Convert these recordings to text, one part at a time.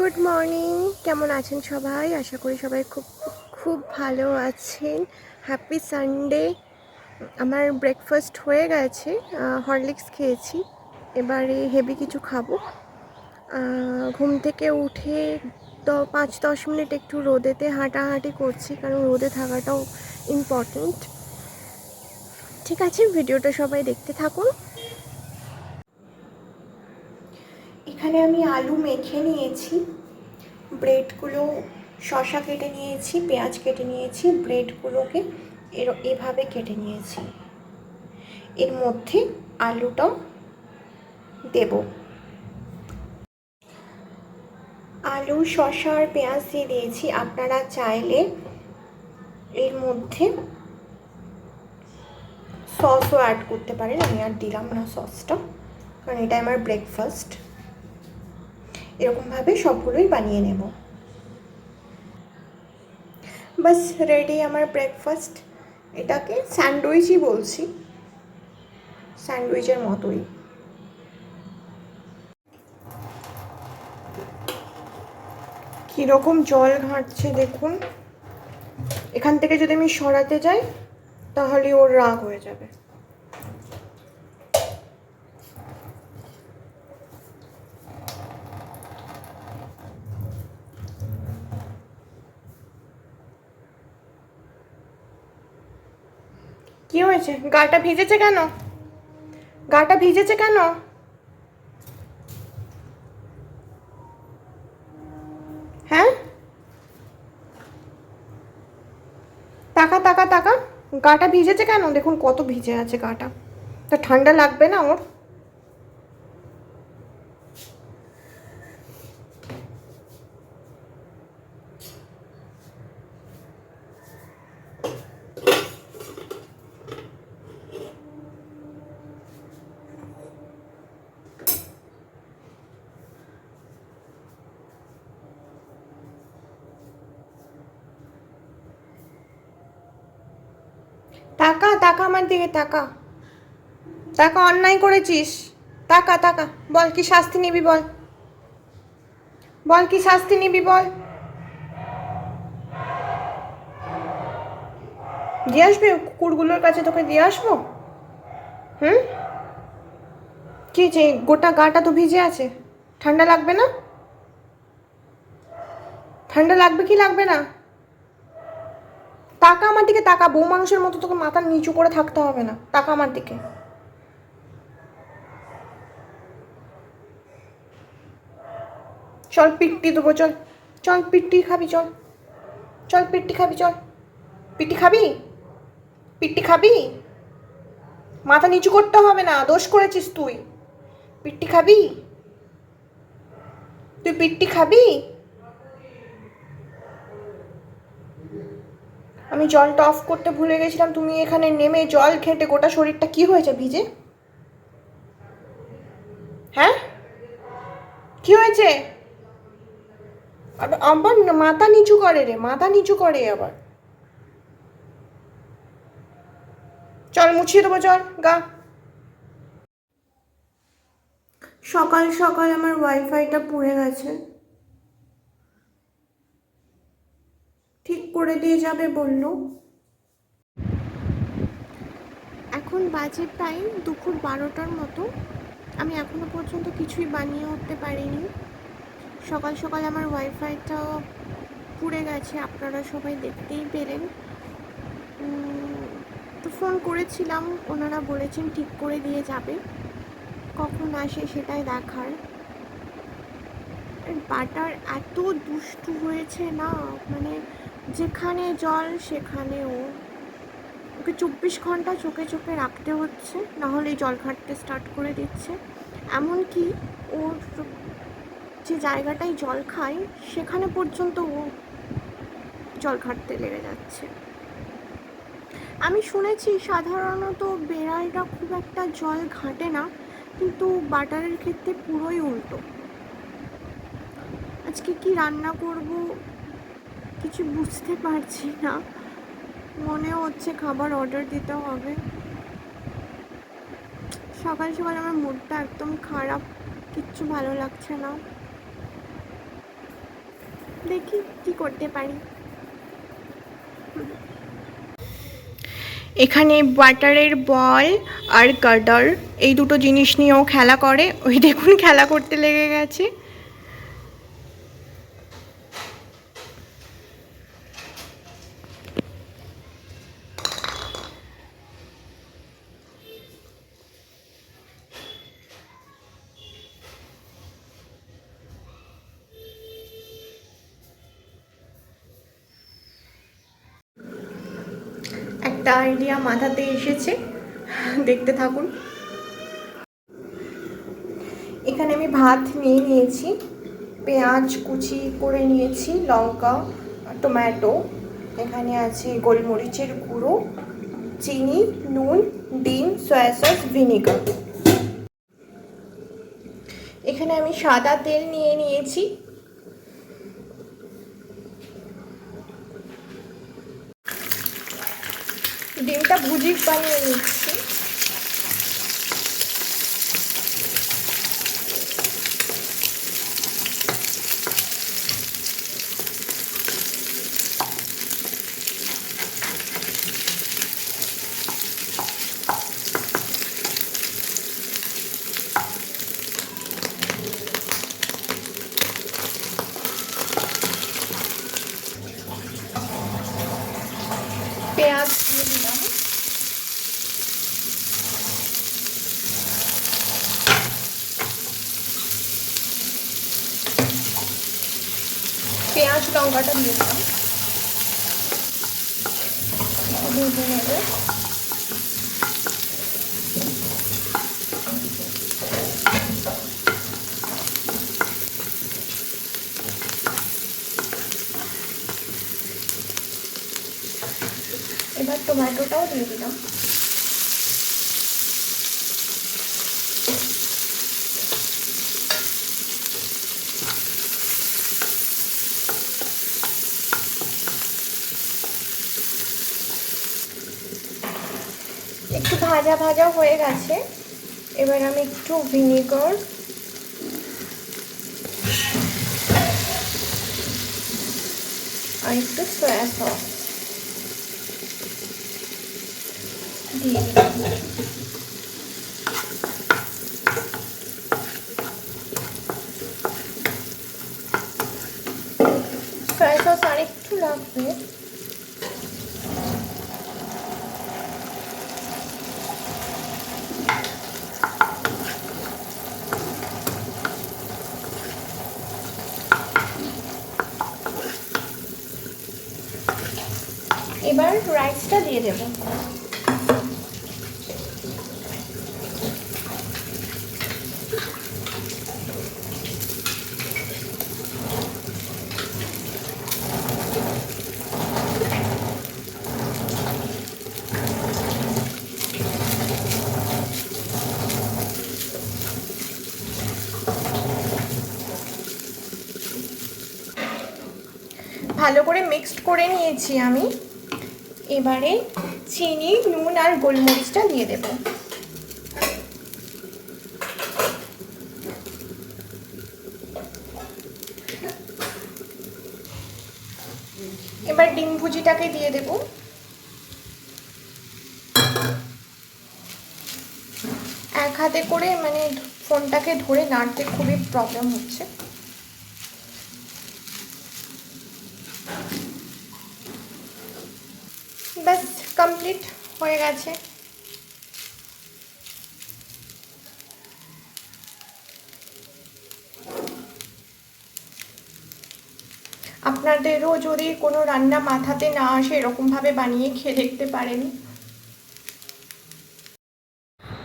Good morning, কেমন আছেন সবাই? আশা করি সবাই খুব খুব ভালো আছেন। Happy Sunday. আমার ব্রেকফাস্ট হয়ে গেছে, হরলিক্স খেয়েছি। এবারে হেভি কিছু খাবো। ঘুম থেকে উঠে 5-10 মিনিট একটু রোদেতে হাঁটাহাঁটি করছি, কারণ রোদে থাকাটাও ইম্পর্ট্যান্ট। ঠিক আছে, ভিডিওটা সবাই দেখতে থাকুন। এখানে আমি আলু মেখে নিয়েছি, ব্রেডগুলো শসা কেটে নিয়েছি, পেঁয়াজ কেটে নিয়েছি, ব্রেডগুলোকে এভাবে কেটে নিয়েছি। এর মধ্যে আলুটা দেব। আলু, শসা আর পেঁয়াজ দিয়ে দিয়েছি। আপনারা চাইলে এর মধ্যে সসও অ্যাড করতে পারেন। আমি আর দিলাম না সসটা, কারণ এটা আমার ব্রেকফাস্ট। এরকমভাবে সবগুলোই বানিয়ে নেব। বাস রেডি আমার ব্রেকফাস্ট। এটাকে স্যান্ডউইচই বলছি, স্যান্ডউইচের মতোই। কীরকম জল ঘাঁটছে দেখুন। এখান থেকে যদি আমি সরাতে যাই তাহলে ওর রাগ হয়ে যাবে। কি হয়েছে? গাটা ভিজেছে কেন? গাটা ভিজেছে কেন? হ্যাঁ, তাকা তাকা তাকা। গাটা ভিজেছে কেন? দেখুন কত ভিজে আছে গাটা। তো ঠান্ডা লাগবে না ওর? তাকা তাকা, আমার দিকে তাকা। তাকা, অন্যায় করেছিস। তাকা তাকা, বল কি শাস্তি নিবি বল। বল কি শাস্তি নিবি বল। দিয়ে আসবি কুকুরগুলোর কাছে, তোকে দিয়ে আসবো? হুম, কি যে গোটা গাটা তো ভিজে আছে, ঠান্ডা লাগবে না? ঠান্ডা লাগবে কি লাগবে না? তাকা আমার দিকে, তাকা। বউ মানুষের মতো তোকে মাথা নিচু করে থাকতে হবে না, তাকা আমার দিকে। চল পিট্টি দেবো, চল চল পিট্টি খাবি, চল চল পিট্টি খাবি, চল পিট্টি খাবি, পিট্টি খাবি। মাথা নিচু করতে হবে না, দোষ করেছিস তুই। পিট্টি খাবি? তুই পিট্টি খাবি? আমি জলটা অফ করতে ভুলে গেছিলাম, তুমি এখানে নেমে জল ঘেঁটে গোটা শরীরটা কি হয়েছে ভিজে? হ্যাঁ, কি হয়েছে? আবার মাথা নিচু করে রে, মাথা নিচু করে আবার। চল মুছিয়ে দেবো, চল গা। সকাল সকাল আমার ওয়াইফাইটা পুড়ে গেছে, ঠিক করে দিয়ে যাবে বললো। এখন বাজে টাইম দুপুর 12টার মতো। আমি এখনো পর্যন্ত কিছুই বানিয়ে উঠতে পারিনি। সকাল সকাল আমার ওয়াইফাইটা পুড়ে গেছে, আপনারা সবাই দেখতেই পেলেন। তো ফোন করেছিলাম, ওনারা বলেছেন ঠিক করে দিয়ে যাবে। কখন আসে সেটাই দেখার। বাটার এত দুষ্টু হয়েছে না, মানে যেখানে জল সেখানেও। ওকে 24 ঘন্টা চোখে চোখে রাখতে হচ্ছে, নাহলেই জল ঘাঁটতে স্টার্ট করে দিচ্ছে। এমনকি ওর যে জায়গাটায় জল খায় সেখানে পর্যন্ত ও জল ঘাঁটতে লেগে যাচ্ছে। আমি শুনেছি সাধারণত বেড়ালরা খুব একটা জল ঘাঁটে না, কিন্তু বাটারের ক্ষেত্রে পুরোই উল্টো। আজকে কি রান্না করব কিছু বুঝতে পারছি না, মনে হচ্ছে খাবার অর্ডার দিতে হবে। সকাল সকাল আমার মুডটা একদম খারাপ, কিচ্ছু ভালো লাগছে না। দেখি কি করতে পারি। এখানে বাটারের বল আর গার্ডার এই দুটো জিনিস নিয়েও খেলা করে। ওই দেখুন খেলা করতে লেগে গেছে। একটা আইডিয়া মাথাতে এসেছে, দেখতে থাকুন। এখানে আমি ভাত নিয়ে নিয়েছি, পেঁয়াজ কুচি করে নিয়েছি, লঙ্কা, টমেটো, এখানে আছে গোলমরিচের গুঁড়ো, চিনি, নুন, ডিম, সয়া সস, ভিনেগার। এখানে আমি সাদা তেল নিয়ে নিয়েছি। ডিমটা ভুজি বানিয়ে নিচ্ছি। পেঁয়াজ দিয়ে দিলাম, পেঁয়াজ লঙ্কাটা দিয়ে দিলাম, ভেজে নেব। এবার টমেটোটাও দিয়ে দিলাম। একটু ভাজা ভাজা হয়ে গেছে, এবার আমি একটু ভিনেগার আর একটু সয়া সস দিয়ে দিলাম। সয়া সস আর একটু লাগবে। এবার রাইসটা দিয়ে দেব। ভালো করে মিক্সড করে নিয়েছি আমি। এবারে চিনি, নুন আর গোলমরিচটা দিয়ে দেব। এবার ডিম ভুজিটাকে দিয়ে দেব। এক হাতে করে মানে ফোনটাকে ধরে নাড়তে খুবই প্রবলেম হচ্ছে। ব্যাস কমপ্লিট হয়ে গেছে। আপনাদেরও যদি কোনো রান্না মাথাতে না আসে এরকমভাবে বানিয়ে খেয়ে দেখতে পারেন।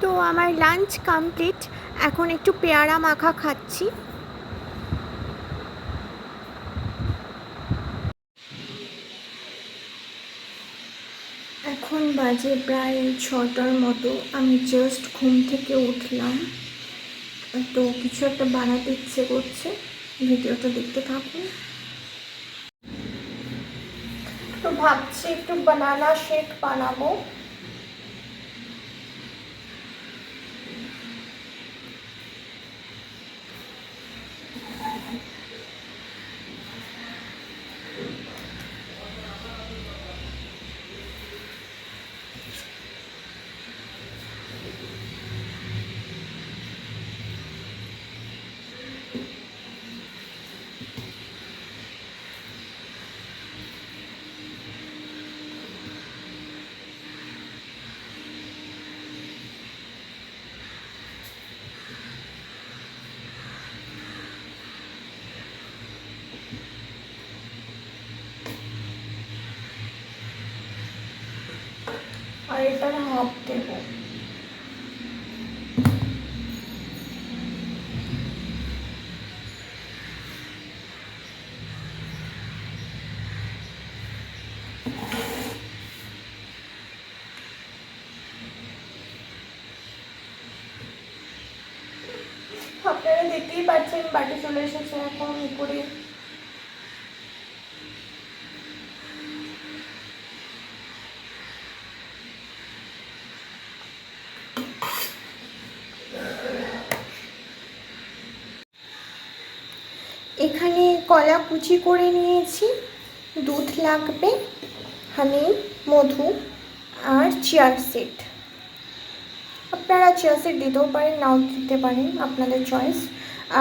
তো আমার লাঞ্চ কমপ্লিট, এখন একটু পেয়ারা মাখা খাচ্ছি। এখন বাজে প্রায় 6টার মতো, আমি জাস্ট ঘুম থেকে উঠলাম, তো কিছু একটা বানাতে ইচ্ছে করছে, ভিডিওটা দেখতে থাকুন। তো ভাবছি একটু বানানা শেক বানাবো। আর এটার হাফ দেবো। আপনারা দেখতেই পাচ্ছেন বাটি চলে এসেছে এখন উপরে। এখানে কলা কুচি করে নিয়েছি, দুধ লাগবে, হানি, মধু আর চিয়া সিড। আপনারা চিয়া সিড দিতেও পারেন, নাও দিতে পারেন, আপনাদের চয়েস।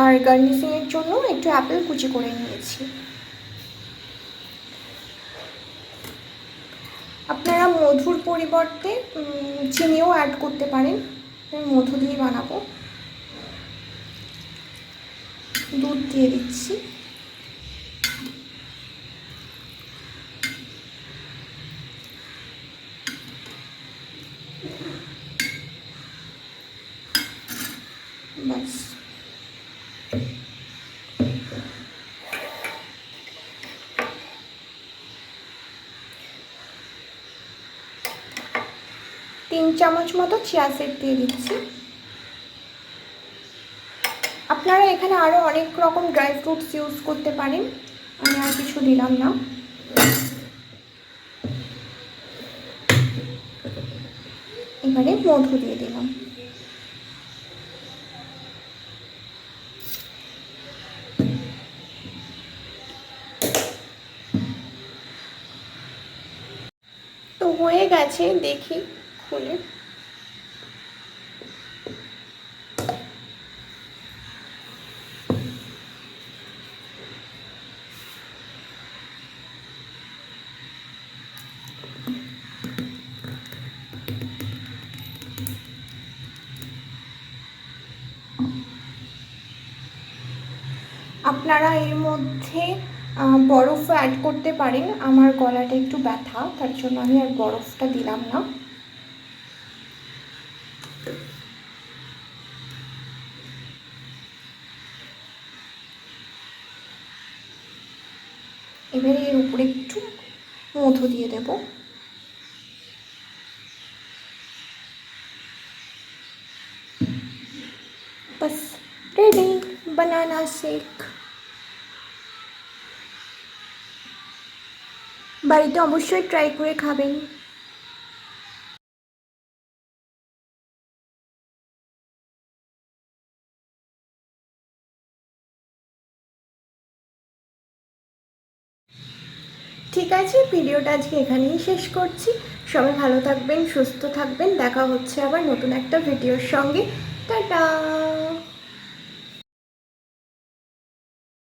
আর গার্নিশিংয়ের জন্য একটু অ্যাপেল কুচি করে নিয়েছি। আপনারা মধুর পরিবর্তে চিনিও অ্যাড করতে পারেন। মধু দিয়ে বানাবো। দুধ দিয়ে দিচ্ছি। ব্যাস, 3 চামচ মতো চিয়া সিড দিয়ে দিচ্ছি। আপনারা এখানে আরও অনেক রকম ড্রাই ফ্রুটস ইউজ করতে পারেন, আমি আর কিছু দিলাম না। এবারে মধু দিয়ে দিলাম। তো হয়ে গেছে, দেখি খুলে। আপনারা এর মধ্যে বরফ অ্যাড করতে পারেন। আমার গলাটা একটু ব্যথা, তার জন্য আমি আর বরফটা দিলাম না। এবারে এর উপরে একটু মধু দিয়ে দেব। বাস রেডি বানানা শেক। বাড়িতে অবশ্যই ট্রাই করে খাবেন। ঠিক আছে, ভিডিওটা আজকে এখানেই শেষ করছি। সবাই ভালো থাকবেন, সুস্থ থাকবেন। দেখা হচ্ছে আবার নতুন একটা ভিডিওর সঙ্গে। টাটা।